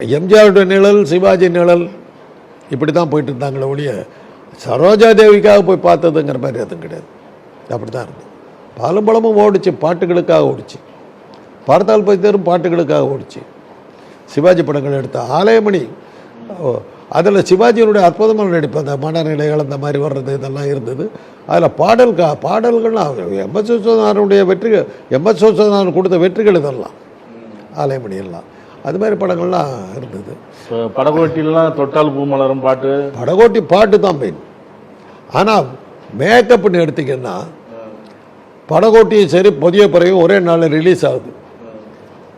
எம்ஜிஆருடைய நிழல், சிவாஜி நிழல் இப்படி தான் போயிட்டு இருந்தாங்களே ஒழிய சரோஜா தேவிக்காக போய் பார்த்ததுங்கிற மாதிரி எதுவும் கிடையாது. அப்படி தான் இருந்தது. பாலும் பழமும் ஓடிச்சு, பாட்டுகளுக்காக ஓடிச்சு. பார்த்தால் போய் தரும் பாட்டுகளுக்காக ஓடிச்சு. சிவாஜி படங்கள் எடுத்த ஆலயமணி, அதில் சிவாஜியினுடைய அற்புதமான நடிப்பு, அந்த மனநிலைகள் அந்த மாதிரி வர்றது இதெல்லாம் இருந்தது. அதில் பாடல்கள்லாம் எம்எஸ் விஸ்வநாதனுடைய வெற்றிகள், எம்எஸ் விஸ்வநாதன் கொடுத்த வெற்றிகள் இதெல்லாம் ஆலயமணி எல்லாம் அது மாதிரி படங்கள்லாம் இருந்தது. படகோட்டிலாம் தொட்டால் பூ மலரும் பாட்டு, படகோட்டி பாட்டு தான் மெயின். ஆனால் மேக்கப்னு எடுத்திங்கன்னா படகோட்டியும் சரி புதிய பறவையும் ஒரே நாளில் ரிலீஸ் ஆகுது.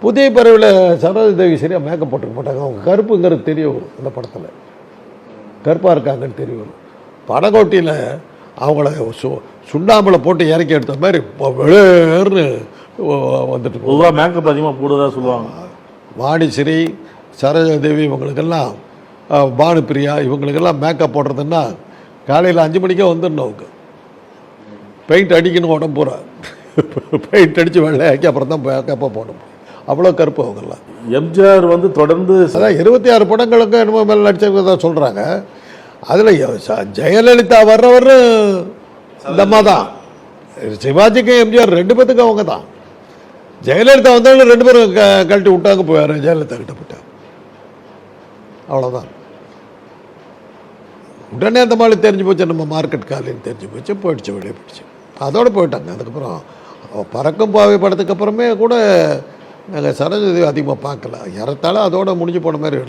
புதிய பறவையில் சரோஜா தேவி சரியாக மேக்கப் போட்டுக்க மாட்டாங்க. அவங்க கருப்புங்கிறது தெரிய வரும். அந்த படத்தில் கருப்பாக இருக்காங்கன்னு தெரிய வரும். படகோட்டியில் அவங்கள சுண்ணாம்பலை போட்டு இறக்கி எடுத்த மாதிரி வெளியேறுன்னு வந்துட்டு பொதுவாக மேக்கப் அதிகமாக போடுறதா சொல்லுவாங்க. வாணிஸ்ரீ, சரோஜா தேவி இவங்களுக்கெல்லாம், பானுப்பிரியா இவங்களுக்கெல்லாம் மேக்கப் போடுறதுன்னா காலையில் 5 மணிக்கே வந்துடணும். அவங்க பெயிண்ட் அடிக்கணும் உடம்பு பூரா. பெயிண்ட் அடித்து வெள்ளையாக்கி அப்புறம் தான் மேக்கப்பாக போடணும். அவ்வளோ கருப்பு அவங்கெல்லாம். எம்ஜிஆர் தொடர்ந்து அதான் 26 படங்களுக்கு என்னமோ மேலே நடிச்சவங்க தான் சொல்கிறாங்க. அதில் ஜெயலலிதா வர்றவர் இந்த அம்மா தான். சிவாஜிக்கும் எம்ஜிஆர் 2 பேத்துக்கும் அவங்க தான். ஜெயலலிதா வந்தாலும் 2 பேரும் கழட்டி விட்டாங்க, போயார் ஜெயலலிதா கிட்ட போயிட்டாங்க. அவ்வளோதான். உடனே அந்த மாதிரி தெரிஞ்சு போச்சு, நம்ம மார்க்கெட் காலையில் தெரிஞ்சு போச்சு, போயிடுச்சு, வெளியே போயிடுச்சு. அதோடு போயிட்டாங்க. அதுக்கப்புறம் பறக்கும் பாவை படத்துக்கு அப்புறமே கூட நாங்கள் சரோஜா தேவி அதிகமாக பார்க்கல. ஏறத்தாழ அதோட முடிஞ்சு போன மாதிரி எடுத்து